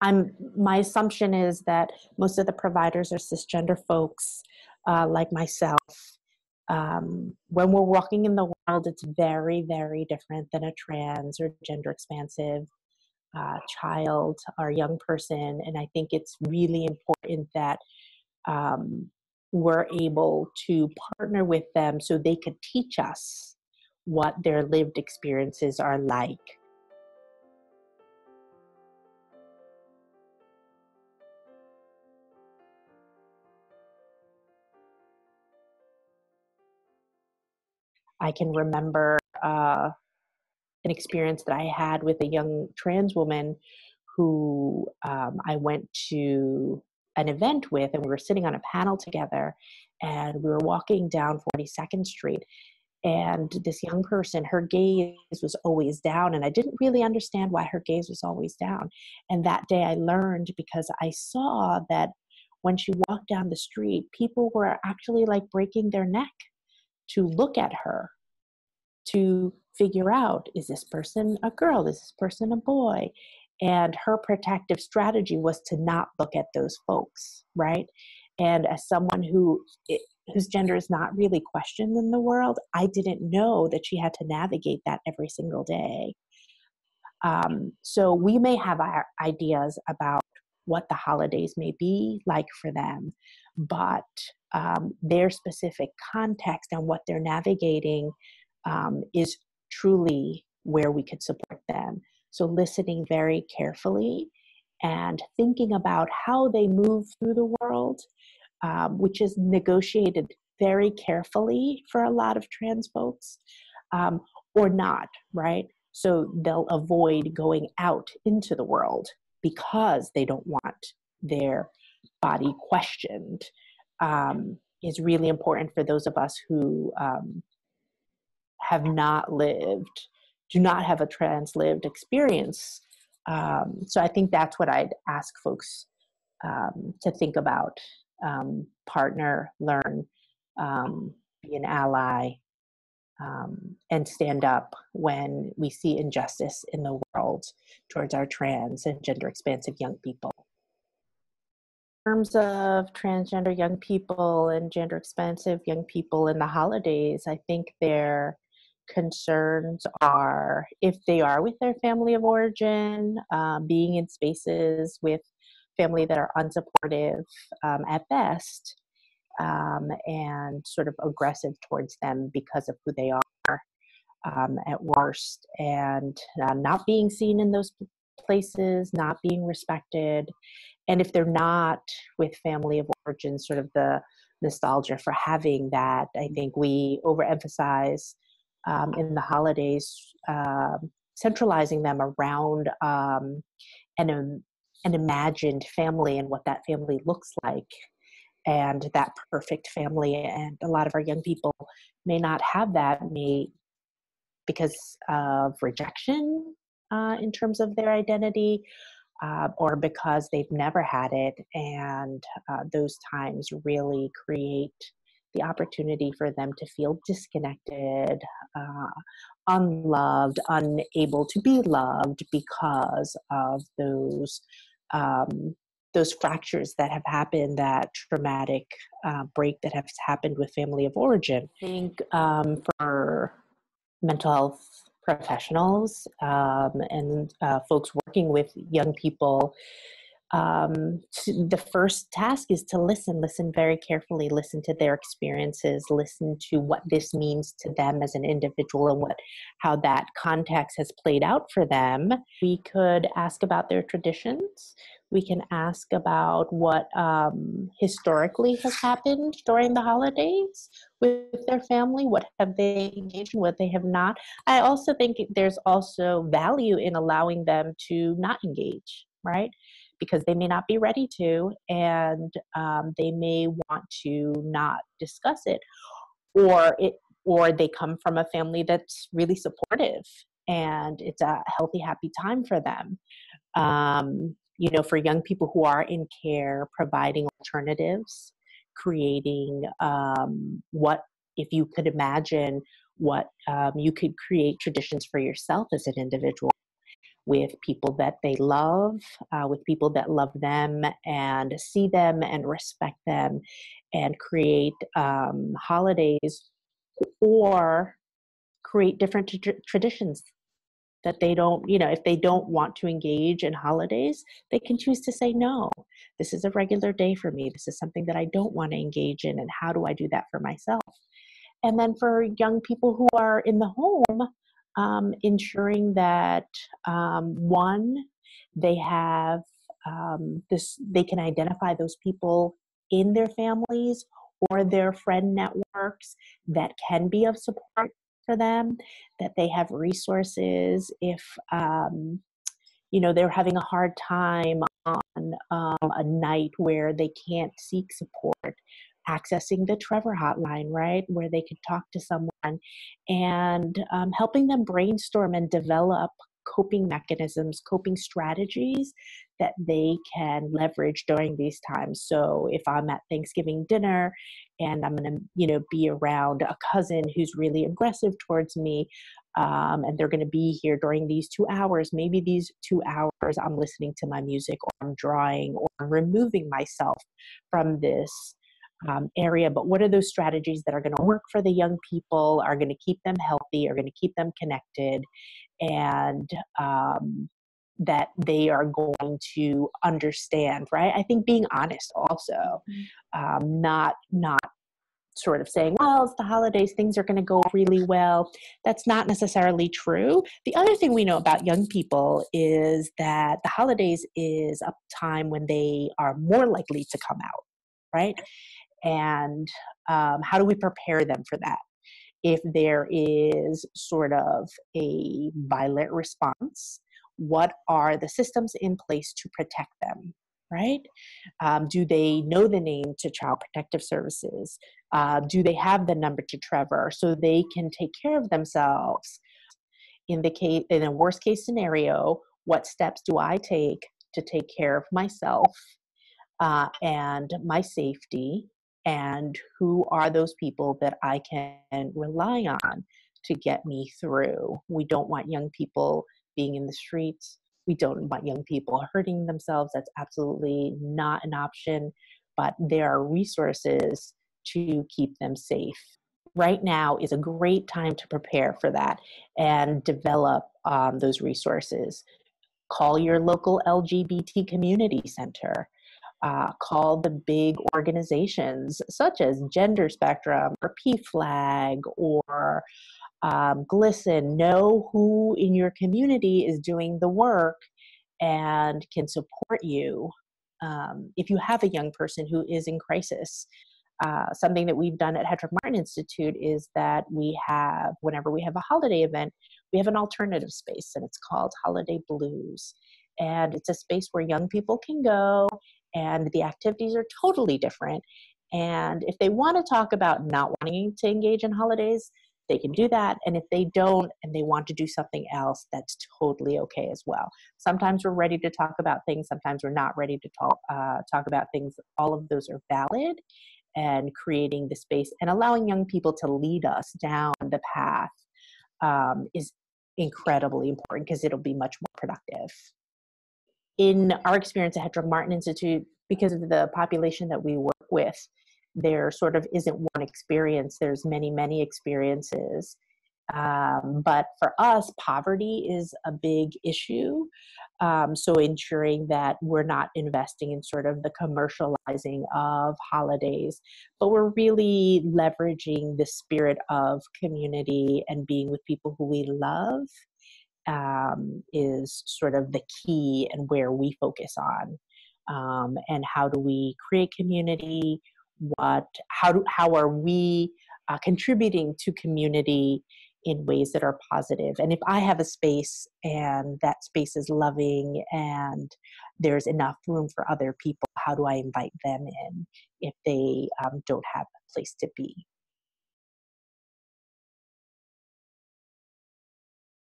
My assumption is that most of the providers are cisgender folks, like myself. When we're walking in the world, it's very, very different than a trans or gender expansive child or young person. And I think it's really important that we're able to partner with them so they could teach us what their lived experiences are like. I can remember an experience that I had with a young trans woman who I went to an event with, and we were sitting on a panel together, and we were walking down 42nd Street, and this young person, her gaze was always down, and I didn't really understand why her gaze was always down. And that day I learned, because I saw that when she walked down the street, people were actually like breaking their neck to look at her, to figure out, is this person a girl? Is this person a boy? And her protective strategy was to not look at those folks, right? And as someone whose gender is not really questioned in the world, I didn't know that she had to navigate that every single day. So we may have our ideas about what the holidays may be like for them, but their specific context and what they're navigating is truly where we could support them. So listening very carefully and thinking about how they move through the world, which is negotiated very carefully for a lot of trans folks, or not, right? So they'll avoid going out into the world because they don't want their body questioned, is really important for those of us who have not lived, do not have a trans lived experience. So I think that's what I'd ask folks to think about. Partner, learn, be an ally, and stand up when we see injustice in the world towards our trans and gender expansive young people. In terms of transgender young people and gender expansive young people in the holidays, I think their concerns are, if they are with their family of origin, being in spaces with family that are unsupportive at best, and sort of aggressive towards them because of who they are at worst, and not being seen in those places, not being respected. And if they're not with family of origin, sort of the nostalgia for having that, I think we overemphasize in the holidays, centralizing them around an imagined family and what that family looks like, and that perfect family. And a lot of our young people may not have that, because of rejection in terms of their identity, or because they've never had it. And those times really create the opportunity for them to feel disconnected, unloved, unable to be loved because of those fractures that have happened, that traumatic break that has happened with family of origin. I think for mental health professionals and folks working with young people, the first task is to listen very carefully, listen to their experiences, listen to what this means to them as an individual and how that context has played out for them. We could ask about their traditions. We can ask about what historically has happened during the holidays with their family. What have they engaged in, what they have not. I also think there's also value in allowing them to not engage, right? Because they may not be ready to, and they may want to not discuss it, or they come from a family that's really supportive and it's a healthy, happy time for them. For young people who are in care, providing alternatives, creating what, if you could imagine what you could create traditions for yourself as an individual, with people that they love, with people that love them and see them and respect them, and create holidays or create different traditions that they don't, if they don't want to engage in holidays, they can choose to say, no, this is a regular day for me. This is something that I don't want to engage in. And how do I do that for myself? And then for young people who are in the home, ensuring that one, they have they can identify those people in their families or their friend networks that can be of support for them, that they have resources if they're having a hard time on a night where they can't seek support, accessing the Trevor hotline, right, where they could talk to someone, and helping them brainstorm and develop coping mechanisms, coping strategies that they can leverage during these times. So if I'm at Thanksgiving dinner and I'm going to, be around a cousin who's really aggressive towards me, and they're going to be here during these 2 hours, maybe these 2 hours I'm listening to my music, or I'm drawing, or I'm removing myself from this area. But what are those strategies that are going to work for the young people, are going to keep them healthy, are going to keep them connected, and that they are going to understand, right? I think being honest also, not sort of saying, well, it's the holidays, things are going to go really well. That's not necessarily true. The other thing we know about young people is that the holidays is a time when they are more likely to come out, right? And how do we prepare them for that? If there is sort of a violent response, what are the systems in place to protect them, right? Do they know the name to Child Protective Services? Do they have the number to Trevor so they can take care of themselves? In a worst case scenario, what steps do I take to take care of myself and my safety? And who are those people that I can rely on to get me through? We don't want young people being in the streets. We don't want young people hurting themselves. That's absolutely not an option, but there are resources to keep them safe. Right now is a great time to prepare for that and develop those resources. Call your local LGBT community center. Call the big organizations such as Gender Spectrum or PFLAG or GLSEN. Know who in your community is doing the work and can support you. If you have a young person who is in crisis, something that we've done at Hetrick-Martin Institute is that whenever we have a holiday event, we have an alternative space, and it's called Holiday Blues. And it's a space where young people can go, and the activities are totally different. And if they want to talk about not wanting to engage in holidays, they can do that. And if they don't and they want to do something else, that's totally okay as well. Sometimes we're ready to talk about things. Sometimes we're not ready to talk about things. All of those are valid. And creating the space and allowing young people to lead us down the path is incredibly important, because it'll be much more productive. In our experience at Hetrick-Martin Institute, because of the population that we work with, there sort of isn't one experience. There's many, many experiences. But for us, poverty is a big issue. So ensuring that we're not investing in sort of the commercializing of holidays, but we're really leveraging the spirit of community and being with people who we love is sort of the key, and where we focus on. And how do we create community? How are we contributing to community in ways that are positive? And if I have a space and that space is loving and there's enough room for other people, how do I invite them in if they don't have a place to be?